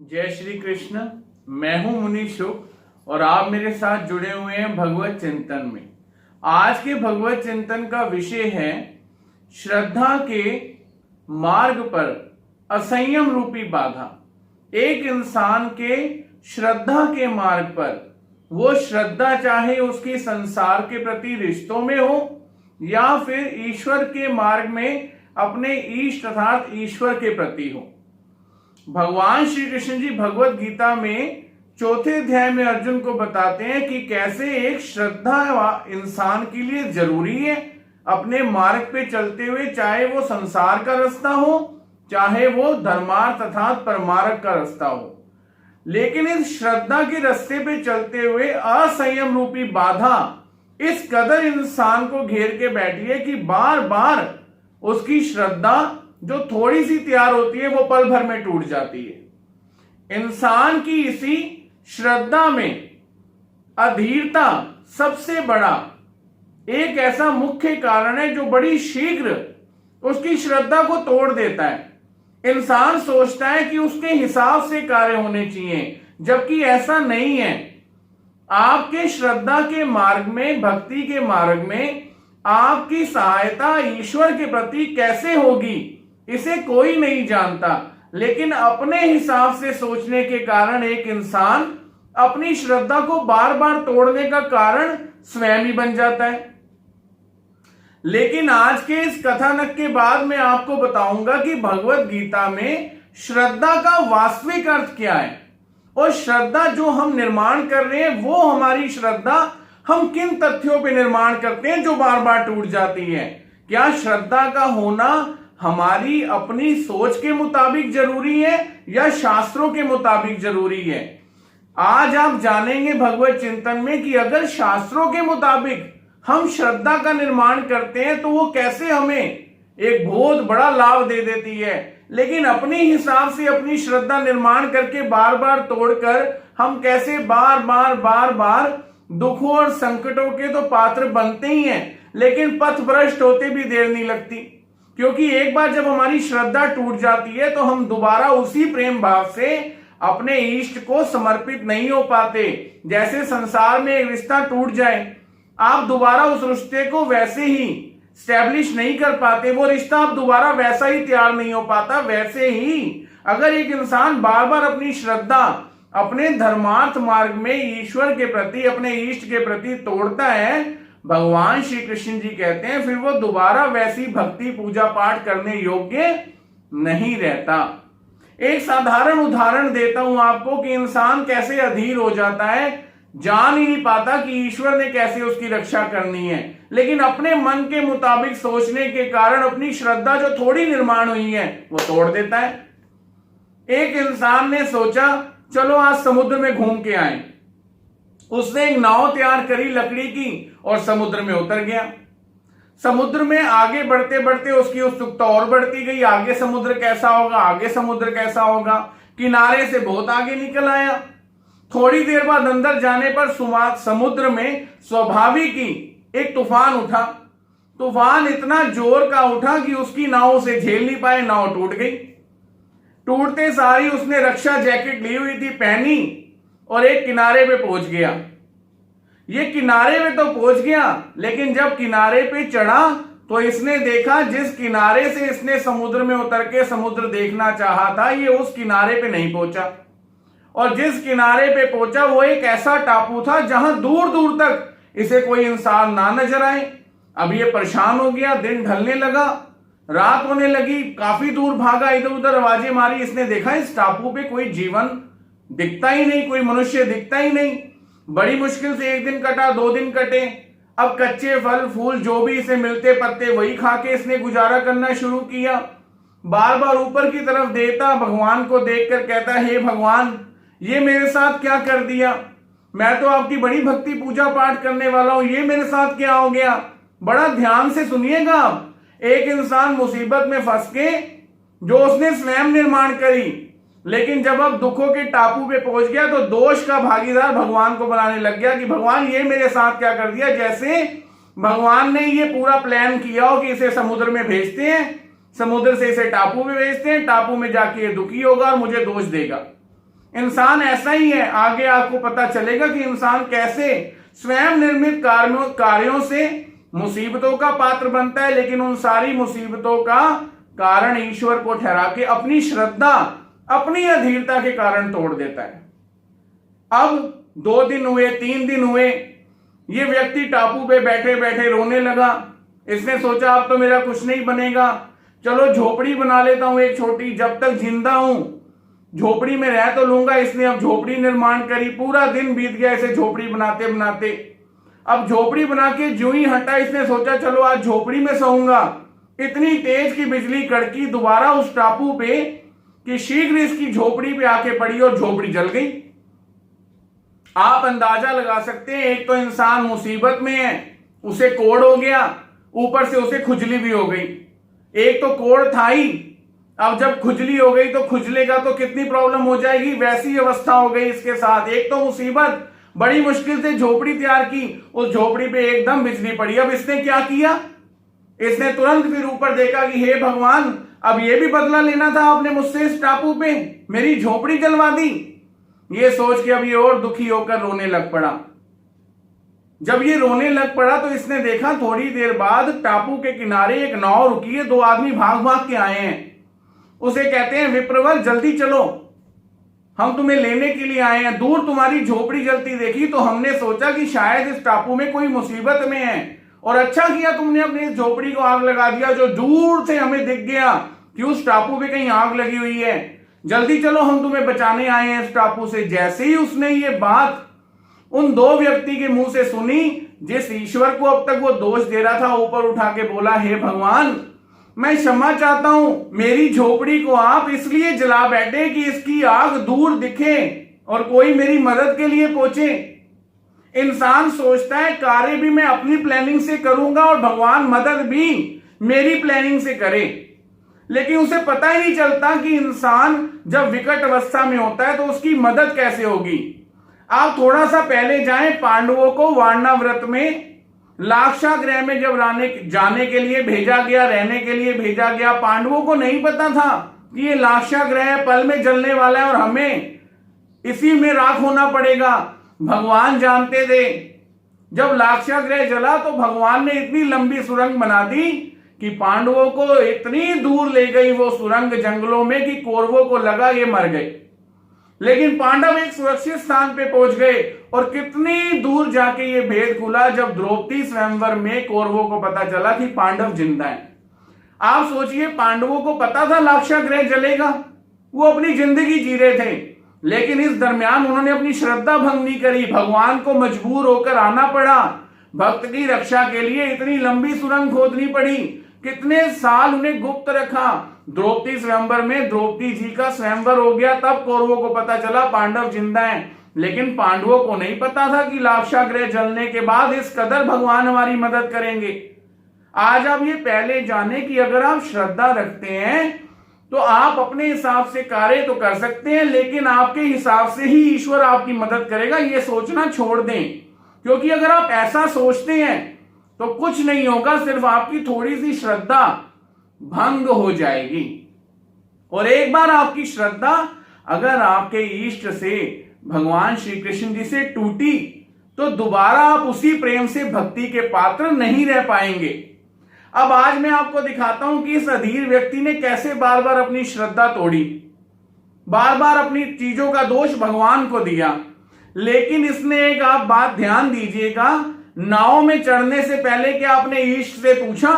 जय श्री कृष्ण। मैं हूं मुनि शुक और आप मेरे साथ जुड़े हुए हैं भगवत चिंतन में। आज के भगवत चिंतन का विषय है श्रद्धा के मार्ग पर असंयम रूपी बाधा। एक इंसान के श्रद्धा के मार्ग पर, वो श्रद्धा चाहे उसकी संसार के प्रति रिश्तों में हो या फिर ईश्वर के मार्ग में अपने इष्ट अर्थात ईश्वर के प्रति हो। भगवान श्री कृष्ण जी भगवत गीता में चौथे अध्याय में अर्जुन को बताते हैं कि कैसे एक श्रद्धा इंसान के लिए जरूरी है अपने मार्ग पे चलते हुए, चाहे वो संसार का रास्ता हो चाहे वो धर्मार्थ अर्थात परमार्थ का रास्ता हो। लेकिन इस श्रद्धा के रास्ते पे चलते हुए असंयम रूपी बाधा इस कदर इंसान को घेर के बैठी है कि बार बार उसकी श्रद्धा जो थोड़ी सी तैयार होती है वो पल भर में टूट जाती है। इंसान की इसी श्रद्धा में अधीरता सबसे बड़ा एक ऐसा मुख्य कारण है जो बड़ी शीघ्र उसकी श्रद्धा को तोड़ देता है। इंसान सोचता है कि उसके हिसाब से कार्य होने चाहिए, जबकि ऐसा नहीं है। आपके श्रद्धा के मार्ग में, भक्ति के मार्ग में आपकी सहायता ईश्वर के प्रति कैसे होगी इसे कोई नहीं जानता, लेकिन अपने हिसाब से सोचने के कारण एक इंसान अपनी श्रद्धा को बार बार तोड़ने का कारण स्वयं ही बन जाता है। लेकिन आज के इस कथानक के बाद मैं आपको बताऊंगा कि भगवत गीता में श्रद्धा का वास्तविक अर्थ क्या है और श्रद्धा जो हम निर्माण कर रहे हैं वो हमारी श्रद्धा हम किन तथ्यों पे निर्माण करते हैं जो बार बार टूट जाती है। क्या श्रद्धा का होना हमारी अपनी सोच के मुताबिक जरूरी है या शास्त्रों के मुताबिक जरूरी है? आज आप जानेंगे भगवत चिंतन में कि अगर शास्त्रों के मुताबिक हम श्रद्धा का निर्माण करते हैं तो वो कैसे हमें एक बहुत बड़ा लाभ दे देती है, लेकिन अपने हिसाब से अपनी श्रद्धा निर्माण करके बार बार तोड़कर हम कैसे बार बार दुखों और संकटों के तो पात्र बनते ही हैं, लेकिन पथ भ्रष्ट होते भी देर नहीं लगती। क्योंकि एक बार जब हमारी श्रद्धा टूट जाती है तो हम दोबारा उसी प्रेम भाव से अपने इष्ट को समर्पित नहीं हो पाते। जैसे संसार में एक रिश्ता टूट जाए, आप दोबारा उस रिश्ते को वैसे ही स्टैब्लिश नहीं कर पाते, वो रिश्ता आप दोबारा वैसा ही तैयार नहीं हो पाता। वैसे ही अगर एक इंसान बार बार अपनी श्रद्धा अपने धर्मार्थ मार्ग में ईश्वर के प्रति, अपने इष्ट के प्रति तोड़ता है, भगवान श्री कृष्ण जी कहते हैं फिर वो दोबारा वैसी भक्ति पूजा पाठ करने योग्य नहीं रहता। एक साधारण उदाहरण देता हूं आपको कि इंसान कैसे अधीर हो जाता है, जान ही नहीं पाता कि ईश्वर ने कैसे उसकी रक्षा करनी है, लेकिन अपने मन के मुताबिक सोचने के कारण अपनी श्रद्धा जो थोड़ी निर्माण हुई है वो तोड़ देता है। एक इंसान ने सोचा चलो आज समुद्र में घूम के आए। उसने एक नाव तैयार करी लकड़ी की और समुद्र में उतर गया। समुद्र में आगे बढ़ते बढ़ते उसकी उत्सुकता और बढ़ती गई, आगे समुद्र कैसा होगा, आगे समुद्र कैसा होगा। किनारे से बहुत आगे निकल आया। थोड़ी देर बाद अंदर जाने पर समुद्र में स्वाभाविक ही एक तूफान उठा। तूफान इतना जोर का उठा कि उसकी नाव उसे झेल नहीं पाए, नाव टूट गई। टूटते सारी उसने रक्षा जैकेट ली हुई थी पहनी और एक किनारे पे पहुंच गया। ये किनारे पे तो पहुंच गया, लेकिन जब किनारे पे चढ़ा तो इसने देखा जिस किनारे से इसने समुद्र में उतर के समुद्र देखना चाहा था ये उस किनारे पे नहीं पहुंचा। और जिस किनारे पे पहुंचा वो एक ऐसा टापू था जहां दूर दूर तक इसे कोई इंसान ना नजर आए। अब ये परेशान हो गया, दिन ढलने लगा, रात होने लगी, काफी दूर भागा, इधर उधर आवाजें मारी। इसने देखा इस टापू पे कोई जीवन दिखता ही नहीं, कोई मनुष्य दिखता ही नहीं। बड़ी मुश्किल से एक दिन कटा, 2 दिन कटे। अब कच्चे फल फूल जो भी इसे मिलते पत्ते वही खा के इसने गुजारा करना शुरू किया। बार बार ऊपर की तरफ देखता, भगवान को देखकर कहता हे भगवान ये मेरे साथ क्या कर दिया, मैं तो आपकी बड़ी भक्ति पूजा पाठ करने वाला हूं, ये मेरे साथ क्या हो गया। बड़ा ध्यान से सुनिएगा आप, एक इंसान मुसीबत में फंस के जो उसने स्वयं निर्माण करी, लेकिन जब अब दुखों के टापू पे पहुंच गया तो दोष का भागीदार भगवान को बनाने लग गया कि भगवान ये मेरे साथ क्या कर दिया। जैसे भगवान ने ये पूरा प्लान किया हो कि इसे समुद्र में भेजते हैं, समुद्र से इसे टापू में भेजते हैं, टापू में जाके ये दुखी होगा और मुझे दोष देगा। इंसान ऐसा ही है। आगे आपको पता चलेगा कि इंसान कैसे स्वयं निर्मित कार्यों से मुसीबतों का पात्र बनता है, लेकिन उन सारी मुसीबतों का कारण ईश्वर को ठहरा के अपनी श्रद्धा, अपनी अधीरता के कारण तोड़ देता है। अब 2 दिन हुए, 3 दिन हुए, ये व्यक्ति टापू पे बैठे बैठे रोने लगा। इसने सोचा अब तो मेरा कुछ नहीं बनेगा, चलो झोपड़ी बना लेता हूं एक छोटी, जब तक जिंदा हूं झोपड़ी में रह तो लूंगा। इसने अब झोपड़ी निर्माण करी। पूरा दिन बीत गया इसे झोपड़ी बनाते बनाते। अब झोपड़ी बना के जो ही हटा, इसने सोचा चलो आज झोपड़ी में सोऊंगा। इतनी तेज की बिजली कड़की दोबारा उस टापू पे कि शीघ्र इसकी झोपड़ी पे आके पड़ी और झोपड़ी जल गई। आप अंदाजा लगा सकते हैं, एक तो इंसान मुसीबत में है, उसे कोढ़ हो गया, ऊपर से उसे खुजली भी हो गई। एक तो कोढ़ था ही, अब जब खुजली हो गई तो खुजलेगा तो कितनी प्रॉब्लम हो जाएगी, वैसी अवस्था हो गई इसके साथ। एक तो मुसीबत, बड़ी मुश्किल से झोपड़ी तैयार की, उस झोपड़ी पे एकदम बिजली पड़ी। अब इसने क्या किया, इसने तुरंत फिर ऊपर देखा कि हे भगवान, अब ये भी बदला लेना था आपने मुझसे इस टापू पे, मेरी झोपड़ी जलवा दी। ये सोच के अब ये और दुखी होकर रोने लग पड़ा। जब ये रोने लग पड़ा तो इसने देखा थोड़ी देर बाद टापू के किनारे एक नाव रुकी है, 2 आदमी भाग भाग के आए हैं। उसे कहते हैं विप्रवर जल्दी चलो, हम तुम्हें लेने के लिए आए हैं। दूर तुम्हारी झोपड़ी जलती देखी तो हमने सोचा कि शायद इस टापू में कोई मुसीबत में है, और अच्छा किया तुमने अपनी इस झोपड़ी को आग लगा दिया, जो दूर से हमें दिख गया कि उस टापू पे कहीं आग लगी हुई है। जल्दी चलो, हम तुम्हें बचाने आए हैं इस टापू से। जैसे ही उसने ये बात उन 2 व्यक्ति के मुंह से सुनी, जिस ईश्वर को अब तक वो दोष दे रहा था, ऊपर उठा के बोला, हे भगवान, मैं क्षमा चाहता हूं, मेरी झोपड़ी को आप इसलिए जला बैठे कि इसकी आग दूर दिखे और कोई मेरी मदद के लिए पहुंचे। इंसान सोचता है कार्य भी मैं अपनी प्लानिंग से करूंगा और भगवान मदद भी मेरी प्लानिंग से करे, लेकिन उसे पता ही नहीं चलता कि इंसान जब विकट अवस्था में होता है तो उसकी मदद कैसे होगी। आप थोड़ा सा पहले जाएं, पांडवों को वारणाव्रत में लाक्षागृह में जब जाने के लिए भेजा गया, रहने के लिए भेजा गया, पांडवों को नहीं पता था कि ये लाक्षागृह पल में जलने वाला है और हमें इसी में राख होना पड़ेगा। भगवान जानते थे। जब लाक्षागृह जला तो भगवान ने इतनी लंबी सुरंग बना दी कि पांडवों को इतनी दूर ले गई वो सुरंग जंगलों में कि कौरवों को लगा ये मर गए। लेकिन पांडव एक सुरक्षित स्थान पे पहुंच गए और कितनी दूर जाके ये भेद खुला जब द्रौपदी स्वयंवर में कौरवों को पता चला कि पांडव जिंदा हैं। आप सोचिए, पांडवों को पता था लाक्षागृह जलेगा, वो अपनी जिंदगी जी रहे थे, लेकिन इस दरमियान उन्होंने अपनी श्रद्धा भंग नहीं करी। भगवान को मजबूर होकर आना पड़ा। भक्त की रक्षा के लिए इतनी लंबी सुरंग खोदनी पड़ी, कितने साल उन्हें गुप्त रखा। द्रौपदी स्वयंवर में द्रौपदी जी का स्वयंवर हो गया, तब कौरवों को पता चला पांडव जिंदा हैं। लेकिन पांडवों को नहीं पता था कि लाक्षागृह जलने के बाद इस कदर भगवान हमारी मदद करेंगे। आज आप ये पहले जाने कि अगर आप श्रद्धा रखते हैं तो आप अपने हिसाब से कार्य तो कर सकते हैं, लेकिन आपके हिसाब से ही ईश्वर आपकी मदद करेगा, ये सोचना छोड़ दें। क्योंकि अगर आप ऐसा सोचते हैं तो कुछ नहीं होगा, सिर्फ आपकी थोड़ी सी श्रद्धा भंग हो जाएगी। और एक बार आपकी श्रद्धा अगर आपके इष्ट से, भगवान श्री कृष्ण जी से टूटी तो दोबारा आप उसी प्रेम से भक्ति के पात्र नहीं रह पाएंगे। अब आज मैं आपको दिखाता हूं कि इस अधीर व्यक्ति ने कैसे बार बार अपनी श्रद्धा तोड़ी, बार बार अपनी चीजों का दोष भगवान को दिया। लेकिन इसने एक आप बात ध्यान दीजिएगा, नाव में चढ़ने से पहले क्या आपने इष्ट से पूछा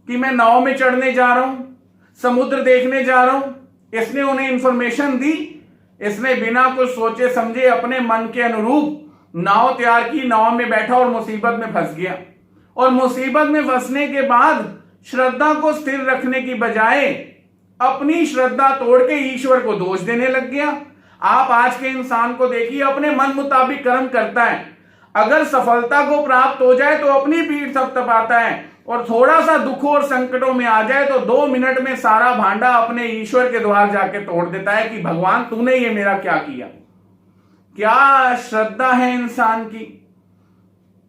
कि मैं नाव में चढ़ने जा रहा हूं, समुद्र देखने जा रहा हूं? इसने उन्हें इंफॉर्मेशन दी। इसने बिना कुछ सोचे समझे अपने मन के अनुरूप नाव तैयार की, नाव में बैठा और मुसीबत में फंस गया। और मुसीबत में फंसने के बाद श्रद्धा को स्थिर रखने की बजाय अपनी श्रद्धा तोड़ के ईश्वर को दोष देने लग गया। आप आज के इंसान को देखिए, अपने मन मुताबिक कर्म करता है, अगर सफलता को प्राप्त हो जाए तो अपनी पीठ थपथपाता है, और थोड़ा सा दुखों और संकटों में आ जाए तो 2 मिनट में सारा भांडा अपने ईश्वर के द्वार जाके तोड़ देता है कि भगवान तूने ये मेरा क्या किया। क्या श्रद्धा है इंसान की,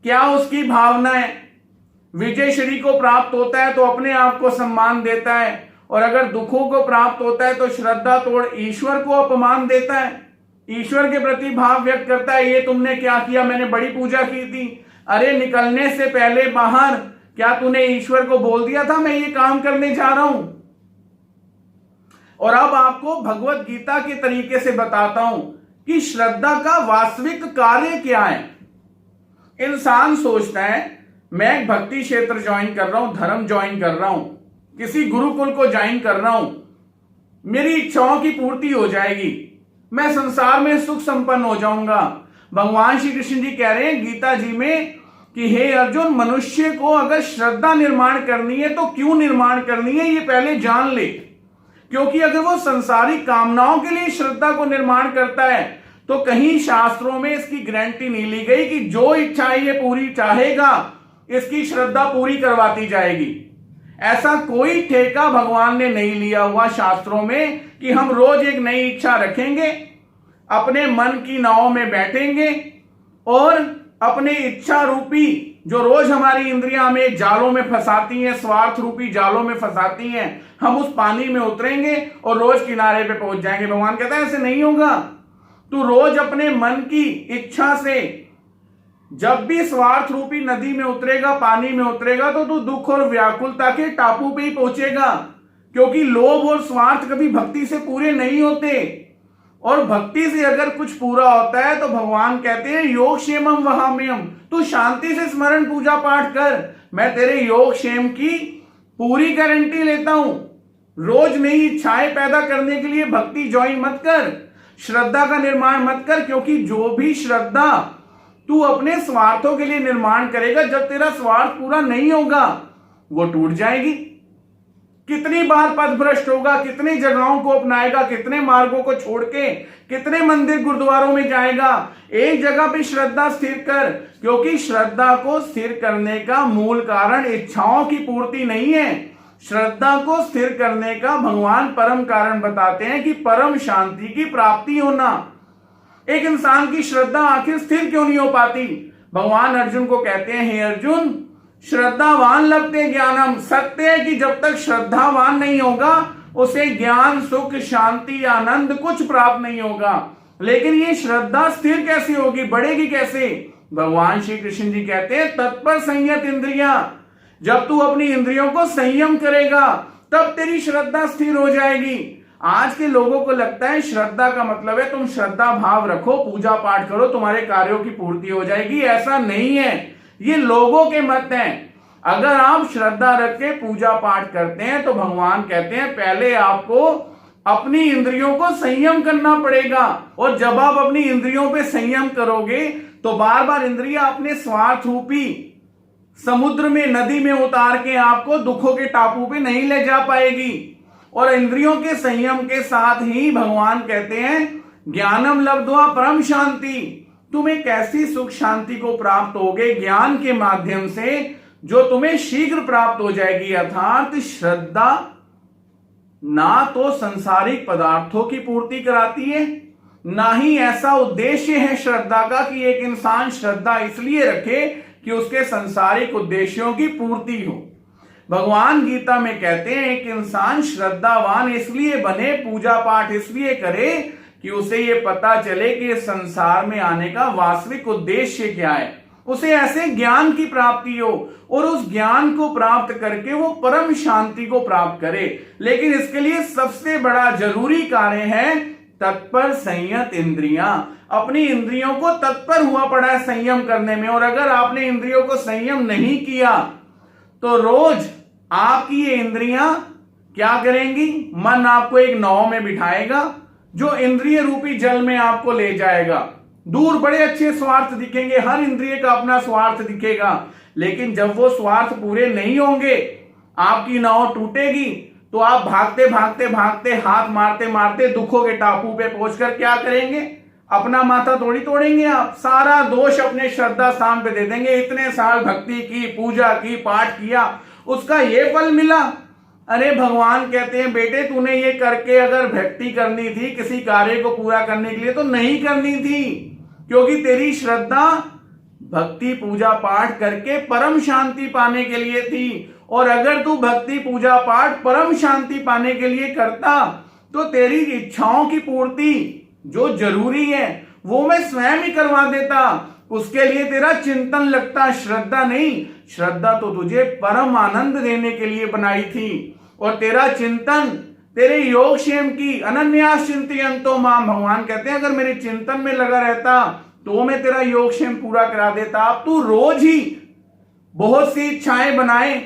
क्या उसकी भावना है। विजय श्री को प्राप्त होता है तो अपने आप को सम्मान देता है, और अगर दुखों को प्राप्त होता है तो श्रद्धा तोड़ ईश्वर को अपमान देता है। ईश्वर के प्रति भाव व्यक्त करता है, ये तुमने क्या किया, मैंने बड़ी पूजा की थी। अरे निकलने से पहले बाहर क्या तूने ईश्वर को बोल दिया था मैं ये काम करने जा रहा हूं? और अब आपको भगवत गीता के तरीके से बताता हूं कि श्रद्धा का वास्तविक कार्य क्या है। इंसान सोचता है मैं एक भक्ति क्षेत्र ज्वाइन कर रहा हूं, धर्म ज्वाइन कर रहा हूं, किसी गुरुकुल को ज्वाइन कर रहा हूं, मेरी इच्छाओं की पूर्ति हो जाएगी, मैं संसार में सुख संपन्न हो जाऊंगा। भगवान श्री कृष्ण जी कह रहे हैं गीता जी में कि हे अर्जुन, मनुष्य को अगर श्रद्धा निर्माण करनी है तो क्यों निर्माण करनी है ये पहले जान ले। क्योंकि अगर वो संसारिक कामनाओं के लिए श्रद्धा को निर्माण करता है तो कहीं शास्त्रों में इसकी गारंटी नहीं ली गई कि जो इच्छाएं ये पूरी चाहेगा इसकी श्रद्धा पूरी करवाती जाएगी। ऐसा कोई ठेका भगवान ने नहीं लिया हुआ शास्त्रों में कि हम रोज एक नई इच्छा रखेंगे, अपने मन की नाव में बैठेंगे और अपने इच्छा रूपी जो रोज हमारी इंद्रियां हमें जालों में फंसाती हैं, स्वार्थ रूपी जालों में फंसाती हैं, हम उस पानी में उतरेंगे और रोज किनारे पे पहुंच जाएंगे। भगवान कहता है ऐसे नहीं होगा। तू रोज अपने मन की इच्छा से जब भी स्वार्थ रूपी नदी में उतरेगा, पानी में उतरेगा, तो तू दुख और व्याकुलता के टापू पे ही पहुंचेगा। क्योंकि लोभ और स्वार्थ कभी भक्ति से पूरे नहीं होते, और भक्ति से अगर कुछ पूरा होता है तो भगवान कहते हैं योग क्षेमम वहाम्यम, तू शांति से स्मरण पूजा पाठ कर, मैं तेरे योग क्षेम की पूरी गारंटी लेता हूं। रोज नई इच्छाएं पैदा करने के लिए भक्ति ज्वाइन मत कर, श्रद्धा का निर्माण मत कर। क्योंकि जो भी श्रद्धा तू अपने स्वार्थों के लिए निर्माण करेगा, जब तेरा स्वार्थ पूरा नहीं होगा वो टूट जाएगी। कितनी बार पथ भ्रष्ट होगा, कितनी जगहों को अपनाएगा, कितने मार्गों को छोड़ के कितने मंदिर गुरुद्वारों में जाएगा। एक जगह पे श्रद्धा स्थिर कर, क्योंकि श्रद्धा को स्थिर करने का मूल कारण इच्छाओं की पूर्ति नहीं है। श्रद्धा को स्थिर करने का भगवान परम कारण बताते हैं कि परम शांति की प्राप्ति होना। एक इंसान की श्रद्धा आखिर स्थिर क्यों नहीं हो पाती? भगवान अर्जुन को कहते हैं हे अर्जुन, श्रद्धावान लभते ज्ञानम, सत्य है कि जब तक श्रद्धावान नहीं होगा उसे ज्ञान, सुख, शांति, आनंद कुछ प्राप्त नहीं होगा। लेकिन ये श्रद्धा स्थिर कैसे होगी, बढ़ेगी कैसे? भगवान श्री कृष्ण जी कहते हैं तत्पर संयत इंद्रियां, जब तू अपनी इंद्रियों को संयम करेगा तब तेरी श्रद्धा स्थिर हो जाएगी। आज के लोगों को लगता है श्रद्धा का मतलब है तुम श्रद्धा भाव रखो, पूजा पाठ करो, तुम्हारे कार्यों की पूर्ति हो जाएगी। ऐसा नहीं है, ये लोगों के मत हैं। अगर आप श्रद्धा रख के पूजा पाठ करते हैं तो भगवान कहते हैं पहले आपको अपनी इंद्रियों को संयम करना पड़ेगा, और जब आप अपनी इंद्रियों पे संयम करोगे तो बार बार इंद्रियां अपने स्वार्थ रूपी समुद्र में, नदी में उतार के आपको दुखों के टापू पे नहीं ले जा पाएगी। और इंद्रियों के संयम के साथ ही भगवान कहते हैं ज्ञानम लब्ध्वा परम शांति, तुम एक ऐसी सुख शांति को प्राप्त होगे ज्ञान के माध्यम से जो तुम्हें शीघ्र प्राप्त हो जाएगी। अर्थात श्रद्धा ना तो संसारिक पदार्थों की पूर्ति कराती है, ना ही ऐसा उद्देश्य है श्रद्धा का कि एक इंसान श्रद्धा इसलिए रखे कि उसके संसारिक उद्देश्यों की पूर्ति हो। भगवान गीता में कहते हैं एक इंसान श्रद्धावान इसलिए बने, पूजा पाठ इसलिए करे कि उसे ये पता चले कि इस संसार में आने का वास्तविक उद्देश्य क्या है, उसे ऐसे ज्ञान की प्राप्ति हो और उस ज्ञान को प्राप्त करके वो परम शांति को प्राप्त करे। लेकिन इसके लिए सबसे बड़ा जरूरी कार्य है तत्पर संयत इंद्रियां। अपनी इंद्रियों को तत्पर हुआ पड़ा है संयम करने में, और अगर आपने इंद्रियों को संयम नहीं किया तो रोज आपकी ये इंद्रियां क्या करेंगी? मन आपको एक नाव में बिठाएगा जो इंद्रिय रूपी जल में आपको ले जाएगा। दूर बड़े अच्छे स्वार्थ दिखेंगे, हर इंद्रिय का अपना स्वार्थ दिखेगा, लेकिन जब वो स्वार्थ पूरे नहीं होंगे आपकी नाव टूटेगी। तो आप भागते भागते भागते, हाथ मारते मारते दुखों के टापू पे पहुंचकर क्या करेंगे? अपना माथा थोड़ी तोड़ेंगे, आप सारा दोष अपने श्रद्धा स्थान पे दे देंगे। इतने साल भक्ति की, पूजा की, पाठ किया, उसका ये फल मिला। अरे भगवान कहते हैं बेटे तूने ये करके अगर भक्ति करनी थी किसी कार्य को पूरा करने के लिए तो नहीं करनी थी, क्योंकि तेरी श्रद्धा भक्ति पूजा पाठ करके परम शांति पाने के लिए थी। और अगर तू भक्ति पूजा पाठ परम शांति पाने के लिए करता तो तेरी इच्छाओं की पूर्ति जो जरूरी है वो मैं स्वयं ही करवा देता। उसके लिए तेरा चिंतन लगता, श्रद्धा नहीं। श्रद्धा तो तुझे परम आनंद देने के लिए बनाई थी, और तेरा चिंतन तेरे योगक्षेम की अनन्यास चिंतयन्तो माम, भगवान कहते हैं अगर मेरे चिंतन में लगा रहता तो मैं तेरा योगक्षेम पूरा करा देता। अब तू रोज ही बहुत सी इच्छाएं बनाए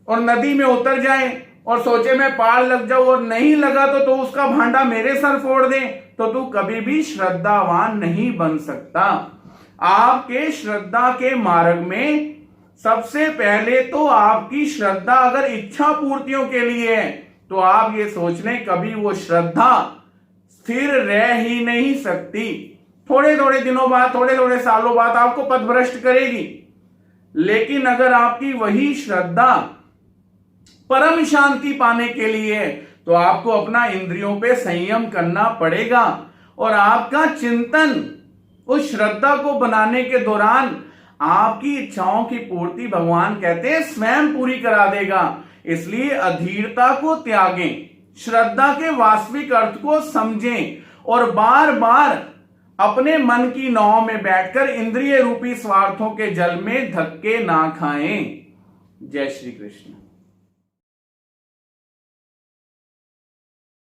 और नदी में उतर जाए और सोचे मैं पार लग जाऊं, और नहीं लगा तो उसका भांडा मेरे सर फोड़ दे, तो तू कभी भी श्रद्धावान नहीं बन सकता। आपके श्रद्धा के मार्ग में सबसे पहले तो आपकी श्रद्धा अगर इच्छा पूर्तियों के लिए है तो आप ये सोच लें कभी वो श्रद्धा स्थिर रह ही नहीं सकती। थोड़े थोड़े दिनों बाद, थोड़े थोड़े सालों बाद आपको पथभ्रष्ट करेगी, लेकिन अगर आपकी वही श्रद्धा परम शांति पाने के लिए है तो आपको अपना इंद्रियों पे संयम करना पड़ेगा, और आपका चिंतन उस श्रद्धा को बनाने के दौरान आपकी इच्छाओं की पूर्ति भगवान कहते हैं स्वयं पूरी करा देगा। इसलिए अधीरता को त्यागें, श्रद्धा के वास्तविक अर्थ को समझें, और बार बार अपने मन की नाव में बैठकर इंद्रिय रूपी स्वार्थों के जल में धक्के ना खाएं। जय श्री कृष्ण।